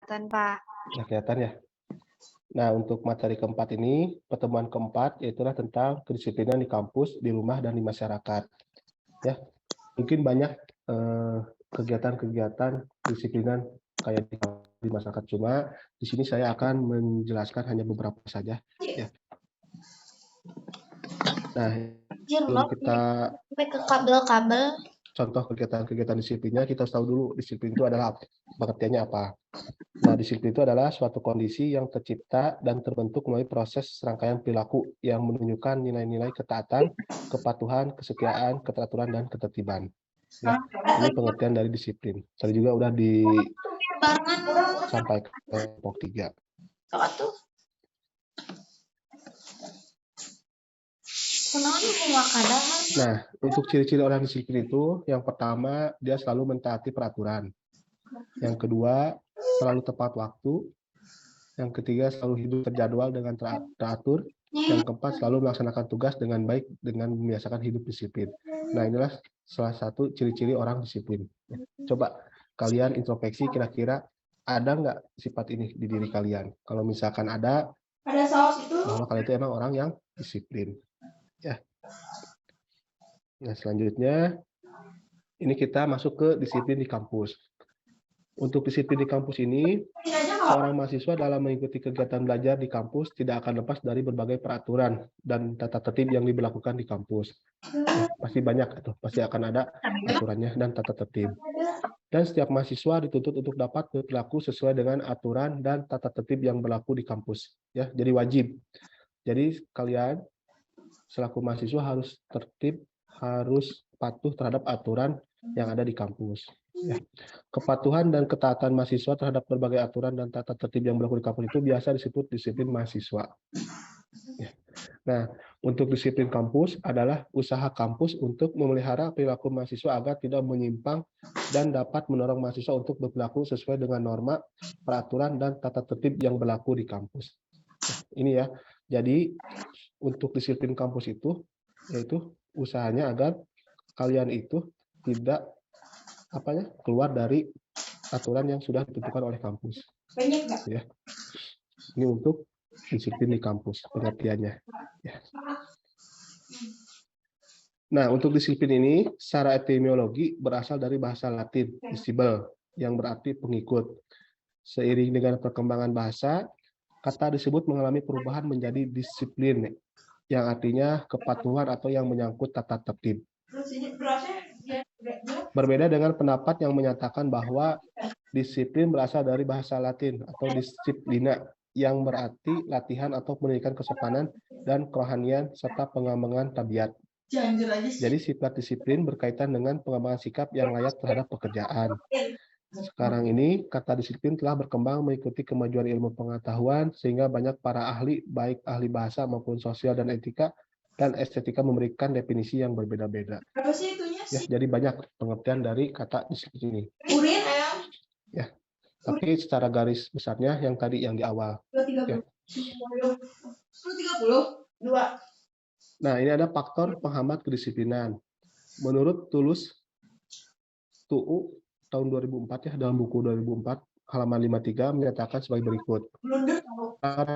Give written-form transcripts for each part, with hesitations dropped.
kelihatan, Pak. Nah, kelihatan ya. Nah, untuk materi keempat ini, pertemuan keempat, yaitulah tentang kedisiplinan di kampus, di rumah, dan di masyarakat. Ya, mungkin banyak kegiatan-kegiatan disiplinan kayak di masyarakat, cuma di sini saya akan menjelaskan hanya beberapa saja. Ya. Nah, sebelum kita sampai ke kabel-kabel. Contoh kegiatan-kegiatan disiplinnya, kita harus tahu dulu disiplin itu adalah pengertiannya apa. Nah, disiplin itu adalah suatu kondisi yang tercipta dan terbentuk melalui proses serangkaian perilaku yang menunjukkan nilai-nilai ketaatan, kepatuhan, kesetiaan, keteraturan, dan ketertiban. Ya, ini pengertian dari disiplin. Tadi juga udah disampaikan kelompok 3. Nah, untuk ciri-ciri orang disiplin itu, yang pertama, dia selalu mentaati peraturan. Yang kedua, selalu tepat waktu. Yang ketiga, selalu hidup terjadwal dengan teratur. Yang keempat, selalu melaksanakan tugas dengan baik dengan membiasakan hidup disiplin. Nah, inilah salah satu ciri-ciri orang disiplin. Coba kalian introspeksi, kira-kira ada nggak sifat ini di diri kalian? Kalau misalkan ada saus itu, bahwa kalian itu emang orang yang disiplin. Ya. Nah, selanjutnya ini kita masuk ke disiplin di kampus. Untuk disiplin di kampus ini, seorang mahasiswa dalam mengikuti kegiatan belajar di kampus tidak akan lepas dari berbagai peraturan dan tata tertib yang diberlakukan di kampus. Ya, pasti banyak itu, pasti akan ada aturannya dan tata tertib. Dan setiap mahasiswa dituntut untuk dapat berperilaku sesuai dengan aturan dan tata tertib yang berlaku di kampus. Ya, jadi wajib. Jadi kalian selaku mahasiswa harus tertib, harus patuh terhadap aturan yang ada di kampus. Ya. Kepatuhan dan ketaatan mahasiswa terhadap berbagai aturan dan tata tertib yang berlaku di kampus itu biasa disebut disiplin mahasiswa. Ya. Nah, untuk disiplin kampus adalah usaha kampus untuk memelihara perilaku mahasiswa agar tidak menyimpang dan dapat mendorong mahasiswa untuk berperilaku sesuai dengan norma, peraturan, dan tata tertib yang berlaku di kampus. Nah, ini ya. Jadi untuk disiplin kampus itu, yaitu usahanya agar kalian itu tidak keluar dari aturan yang sudah ditentukan oleh kampus. Ya. Ini untuk disiplin di kampus, pengertiannya. Ya. Nah, untuk disiplin ini, secara etimologi berasal dari bahasa Latin, disciple, yang berarti pengikut. Seiring dengan perkembangan bahasa, kata disebut mengalami perubahan menjadi disiplin, yang artinya kepatuhan atau yang menyangkut tata tertib. Berbeda dengan pendapat yang menyatakan bahwa disiplin berasal dari bahasa Latin atau disiplina, yang berarti latihan atau pendidikan kesopanan dan kerohanian serta pengembangan tabiat. Jadi sifat disiplin berkaitan dengan pengembangan sikap yang layak terhadap pekerjaan. Sekarang ini, kata disiplin telah berkembang mengikuti kemajuan ilmu pengetahuan, sehingga banyak para ahli, baik ahli bahasa maupun sosial dan etika, dan estetika memberikan definisi yang berbeda-beda. Ya, jadi banyak pengertian dari kata disiplin ini. Ya, tapi secara garis besarnya yang tadi yang di awal. Ya. Nah, ini ada faktor penghambat kedisiplinan. Menurut Tulus TUU tahun 2004 ya, dalam buku 2004 halaman 53 menyatakan sebagai berikut.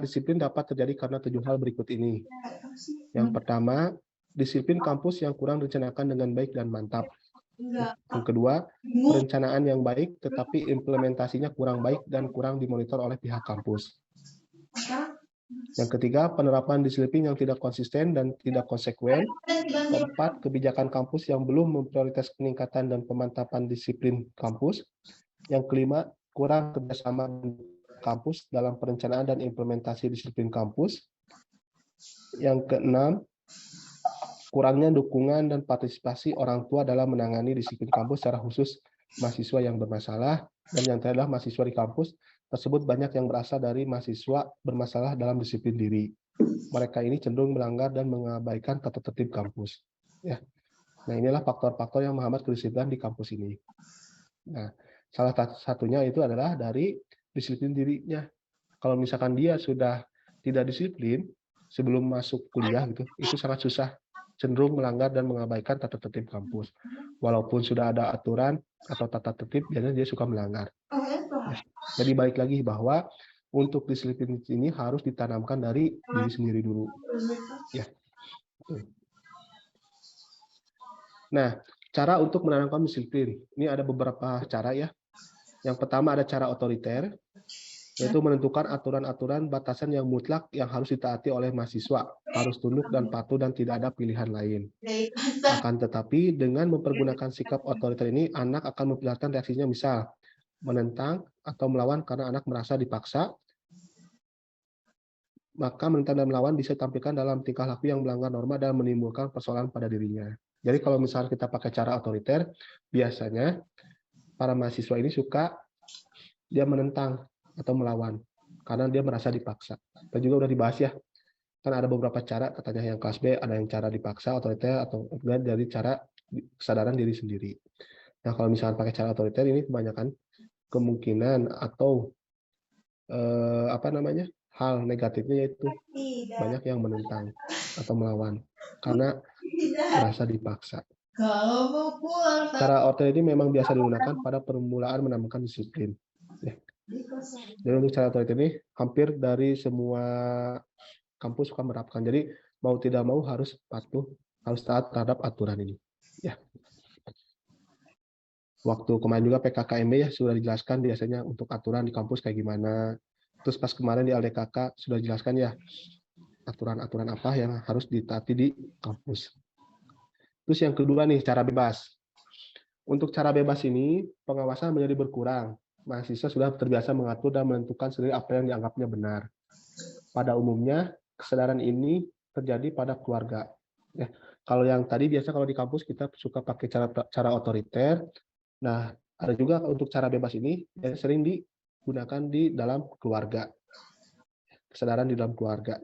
Disiplin dapat terjadi karena 7 hal berikut ini. Yang pertama, disiplin kampus yang kurang direncanakan dengan baik dan mantap. Yang kedua, perencanaan yang baik tetapi implementasinya kurang baik dan kurang dimonitor oleh pihak kampus. Yang ketiga, penerapan disiplin yang tidak konsisten dan tidak konsekuen. Keempat, kebijakan kampus yang belum memprioritas peningkatan dan pemantapan disiplin kampus. Yang kelima, kurang kerjasama kampus dalam perencanaan dan implementasi disiplin kampus. Yang keenam, kurangnya dukungan dan partisipasi orang tua dalam menangani disiplin kampus secara khusus mahasiswa yang bermasalah. Dan yang terakhir adalah mahasiswa di kampus tersebut banyak yang berasal dari mahasiswa bermasalah dalam disiplin diri. Mereka ini cenderung melanggar dan mengabaikan tata tertib kampus. Ya. Nah, inilah faktor-faktor yang menghambat kedisiplinan di kampus ini. Nah, salah satunya itu adalah dari disiplin dirinya. Kalau misalkan dia sudah tidak disiplin sebelum masuk kuliah gitu, itu sangat susah, cenderung melanggar dan mengabaikan tata tertib kampus. Walaupun sudah ada aturan, atau tata tertib, biasanya dia suka melanggar. Ya. Jadi balik lagi bahwa untuk disiplin ini harus ditanamkan dari diri sendiri dulu. Ya. Nah, cara untuk menanamkan disiplin. Ini ada beberapa cara ya. Yang pertama ada cara otoriter, yaitu menentukan aturan-aturan batasan yang mutlak yang harus ditaati oleh mahasiswa, harus tunduk dan patuh dan tidak ada pilihan lain. Akan tetapi dengan mempergunakan sikap otoriter ini, anak akan memperlihatkan reaksinya, misal menentang atau melawan karena anak merasa dipaksa, maka menentang dan melawan bisa ditampilkan dalam tingkah laku yang melanggar norma dan menimbulkan persoalan pada dirinya. Jadi kalau misalnya kita pakai cara otoriter, biasanya para mahasiswa ini suka dia menentang atau melawan karena dia merasa dipaksa. Dan juga udah dibahas ya, kan ada beberapa cara, katanya yang kelas B ada yang cara dipaksa otoriter atau dari cara kesadaran diri sendiri. Nah kalau misalnya pakai cara otoriter ini kebanyakan kemungkinan atau hal negatifnya yaitu banyak yang menentang atau melawan karena merasa dipaksa. Cara otoriter ini memang biasa digunakan pada permulaan menambahkan disiplin. Ya. Jadi untuk cara otoriter ini hampir dari semua kampus suka menerapkan. Jadi mau tidak mau harus patuh, harus taat terhadap aturan ini. Ya. Waktu kemarin juga PKKMB ya sudah dijelaskan biasanya untuk aturan di kampus kayak gimana. Terus pas kemarin di LDKK sudah dijelaskan ya aturan-aturan apa yang harus ditaati di kampus. Terus yang kedua nih, cara bebas. Untuk cara bebas ini, pengawasan menjadi berkurang. Mahasiswa sudah terbiasa mengatur dan menentukan sendiri apa yang dianggapnya benar. Pada umumnya, kesadaran ini terjadi pada keluarga. Ya, kalau yang tadi biasa kalau di kampus kita suka pakai cara otoriter. Nah, ada juga untuk cara bebas ini yang sering digunakan di dalam keluarga. Kesadaran di dalam keluarga.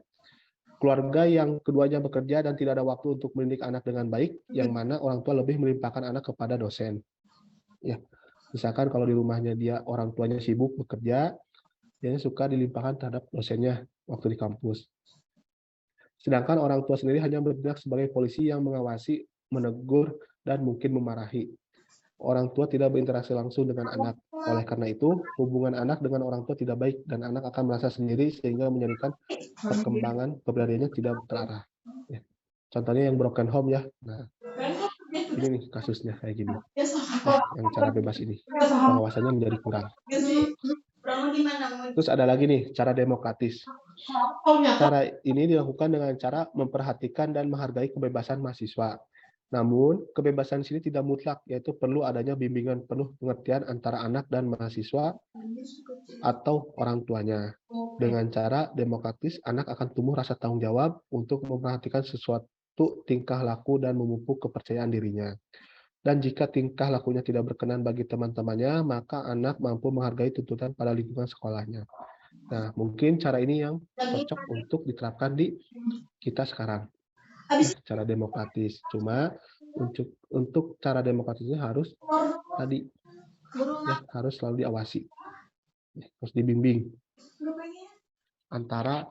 Keluarga yang keduanya bekerja dan tidak ada waktu untuk mendidik anak dengan baik, yang mana orang tua lebih melimpahkan anak kepada dosen. Ya, misalkan kalau di rumahnya dia orang tuanya sibuk bekerja, dia suka dilimpahkan terhadap dosennya waktu di kampus. Sedangkan orang tua sendiri hanya bertindak sebagai polisi yang mengawasi, menegur, dan mungkin memarahi. Orang tua tidak berinteraksi langsung dengan anak. Oleh karena itu, hubungan anak dengan orang tua tidak baik dan anak akan merasa sendiri sehingga menjadikan perkembangan kepribadiannya tidak terarah. Ya. Contohnya yang broken home ya. Nah, ini nih kasusnya kayak gini. Nah, yang cara bebas ini pengawasannya menjadi kurang. Terus ada lagi nih cara demokratis. Cara ini dilakukan dengan cara memperhatikan dan menghargai kebebasan mahasiswa. Namun, kebebasan sini tidak mutlak, yaitu perlu adanya bimbingan penuh pengertian antara anak dan mahasiswa atau orang tuanya. Dengan cara demokratis, anak akan tumbuh rasa tanggung jawab untuk memperhatikan sesuatu tingkah laku dan memupuk kepercayaan dirinya. Dan jika tingkah lakunya tidak berkenan bagi teman-temannya, maka anak mampu menghargai tuntutan pada lingkungan sekolahnya. Nah, mungkin cara ini yang cocok untuk diterapkan di kita sekarang. Ya, cara demokratis. Cuma untuk cara demokratisnya harus tadi ya harus selalu diawasi, ya, harus dibimbing antara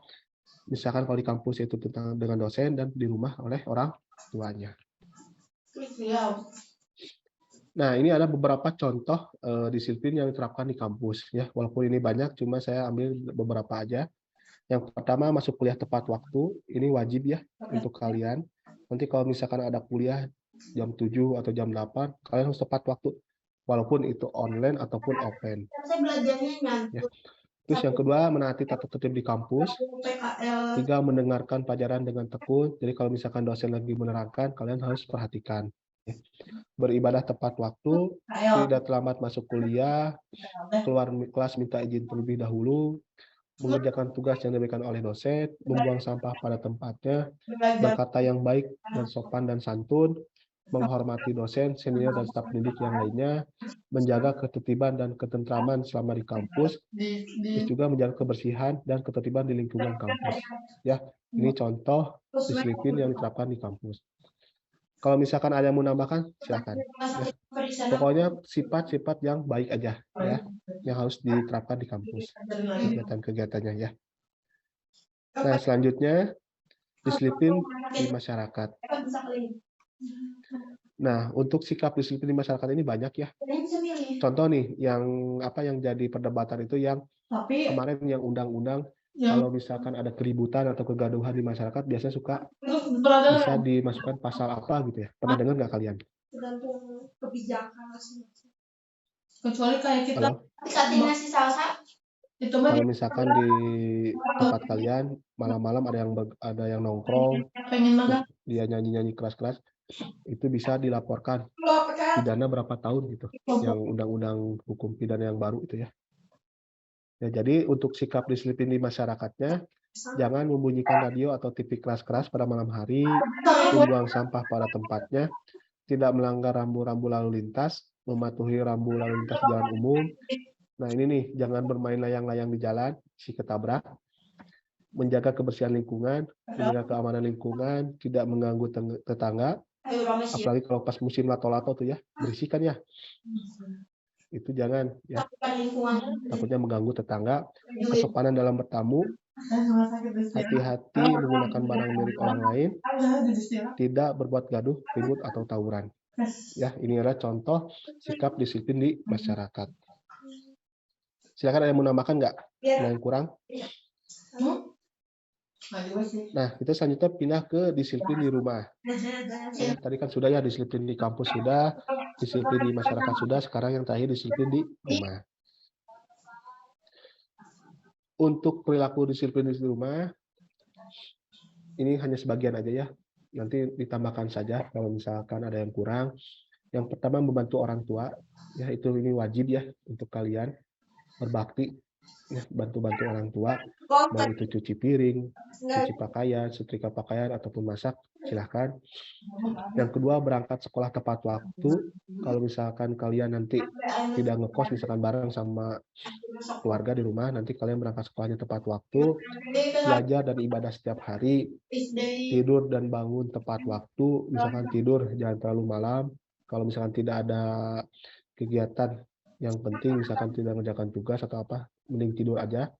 misalkan kalau di kampus itu tentang dengan dosen dan di rumah oleh orang tuanya. Nah, ini ada beberapa contoh disiplin yang diterapkan di kampus ya. Walaupun ini banyak, cuma saya ambil beberapa aja. Yang pertama, masuk kuliah tepat waktu. Ini wajib ya untuk kalian. Nanti kalau misalkan ada kuliah jam 7 atau jam 8, kalian harus tepat waktu. Walaupun itu online ataupun open. Ya. Terus yang kedua, menaati tata tertib di kampus. 3, mendengarkan pelajaran dengan tekun. Jadi kalau misalkan dosen lagi menerangkan, kalian harus perhatikan. Ya. Beribadah tepat waktu, tidak terlambat masuk kuliah, keluar kelas minta izin terlebih dahulu, mengerjakan tugas yang diberikan oleh dosen, membuang sampah pada tempatnya, berkata yang baik dan sopan dan santun, menghormati dosen, senior, dan staf pendidik yang lainnya, menjaga ketertiban dan ketentraman selama di kampus, terus juga menjaga kebersihan dan ketertiban di lingkungan kampus. Ya, ini contoh disiplin yang diterapkan di kampus. Kalau misalkan ada yang mau menambahkan, silakan. Ya. Pokoknya sifat-sifat yang baik aja, ya, yang harus diterapkan di kampus, kegiatan-kegiatannya ya. Nah, selanjutnya disiplin di masyarakat. Nah, untuk sikap disiplin di masyarakat ini banyak ya. Contoh nih, yang jadi perdebatan itu yang Tapi kemarin yang undang-undang kalau misalkan ada keributan atau kegaduhan di masyarakat biasanya suka bisa dimasukkan pasal apa gitu ya. Pernah dengar nggak kalian? tergantung kebijakan masing-masing. Kecuali kayak kita Halo? Dikatin nasi salsa. itu mah Kalau misalkan di tempat kalian malam-malam ada yang nongkrong, pengen terus banget. dia nyanyi-nyanyi keras-keras, itu bisa dilaporkan pidana berapa tahun gitu. Yang undang-undang hukum pidana yang baru itu ya. Ya, jadi untuk sikap disiplin di masyarakatnya, jangan membunyikan radio atau TV keras-keras pada malam hari, membuang sampah pada tempatnya, tidak melanggar rambu-rambu lalu lintas, mematuhi rambu lalu lintas di jalan umum. Nah ini nih, jangan bermain layang-layang di jalan, si ketabrak, menjaga kebersihan lingkungan, menjaga keamanan lingkungan, tidak mengganggu tetangga, apalagi kalau pas musim lato-lato tuh ya, berisikan ya. Itu jangan ya, takutnya mengganggu tetangga. Kesopanan dalam bertamu, hati-hati menggunakan barang milik orang lain, tidak berbuat gaduh, ribut atau tawuran. Ya, ini adalah contoh sikap disiplin di masyarakat. Silakan ada yang mau nambahkan nggak? Ada yang kurang? Nah, kita selanjutnya pindah ke disiplin di rumah. Ya, tadi kan sudah ya, disiplin di kampus sudah, disiplin di masyarakat sudah, sekarang yang terakhir disiplin di rumah. Untuk perilaku disiplin di rumah, ini hanya sebagian aja ya. Nanti ditambahkan saja kalau misalkan ada yang kurang. Yang pertama membantu orang tua, ya ini wajib ya untuk kalian berbakti, ya, bantu-bantu orang tua, mau itu cuci piring, cuci pakaian, setrika pakaian ataupun masak, silahkan. Yang kedua berangkat sekolah tepat waktu. Kalau misalkan kalian nanti tidak ngekos misalkan bareng sama keluarga di rumah, nanti kalian berangkat sekolahnya tepat waktu, belajar dan ibadah setiap hari, tidur dan bangun tepat waktu, misalkan tidur jangan terlalu malam, kalau misalkan tidak ada kegiatan yang penting, misalkan tidak mengerjakan tugas atau apa, mending tidur aja,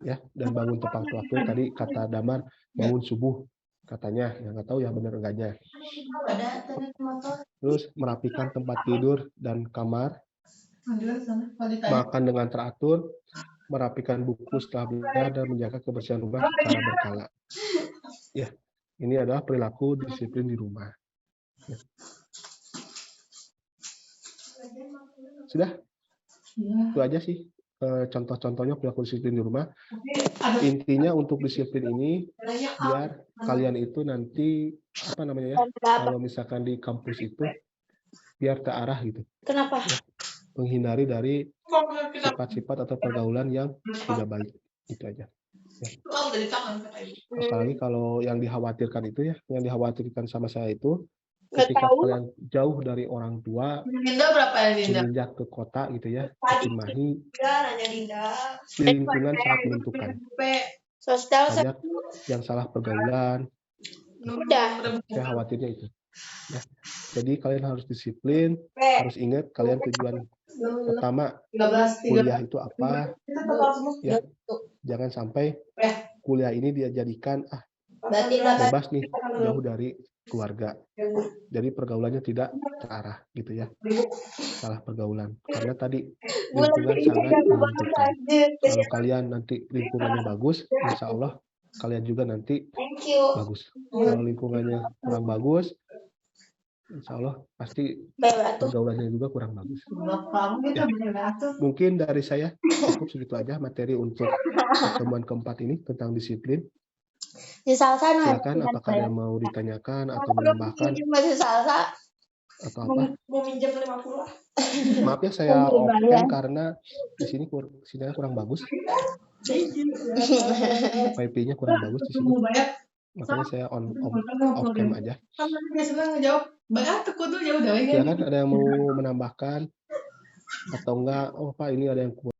ya, dan bangun tepat waktu. Tadi kata Damar, bangun subuh, katanya, yang nggak tahu ya benar enggaknya. Terus merapikan tempat tidur dan kamar, makan dengan teratur, merapikan buku setelah belajar, dan menjaga kebersihan rumah secara berkala. Ya, ini adalah perilaku disiplin di rumah. Ya. Sudah? Itu aja sih contoh-contohnya perilaku disiplin di rumah. Intinya untuk disiplin ini biar kalian itu nanti kalau misalkan di kampus itu biar terarah gitu. Kenapa? Ya, menghindari dari sifat-sifat atau pergaulan yang tidak baik. Itu aja. Ya. Apalagi kalau yang dikhawatirkan itu ya, yang dikhawatirkan sama saya itu ketika kalian jauh dari orang tua, menginjak ke kota gitu ya, ke Cimahi, lingkungan sangat menentukan. Banyak yang salah pergaulan. Saya khawatirnya itu. Ya. Jadi kalian harus disiplin, harus ingat kalian tujuan pertama kuliah itu apa. Ya. Jangan sampai kuliah ini dia jadikan bebas nih, jauh dari keluarga. Jadi pergaulannya tidak terarah gitu ya. Salah pergaulan. Karena tadi lingkungan sangat menentukan. Kalau kalian nanti lingkungannya bagus, insya Allah kalian juga nanti bagus. Kalau lingkungannya kurang bagus, insya Allah pasti pergaulannya juga kurang bagus. Ya. Mungkin dari saya cukup segitu aja materi untuk pertemuan keempat ini tentang disiplin. Silakan apakah ada yang mau ditanyakan atau menambahkan atau apa? Mau minjem 50. Maaf ya saya off cam karena di sini sinyalnya kurang bagus. Wifi-nya kurang bagus di sini. Makanya saya off cam aja. Silakan ada yang mau menambahkan atau enggak? Oh Pak, ini ada yang kurang.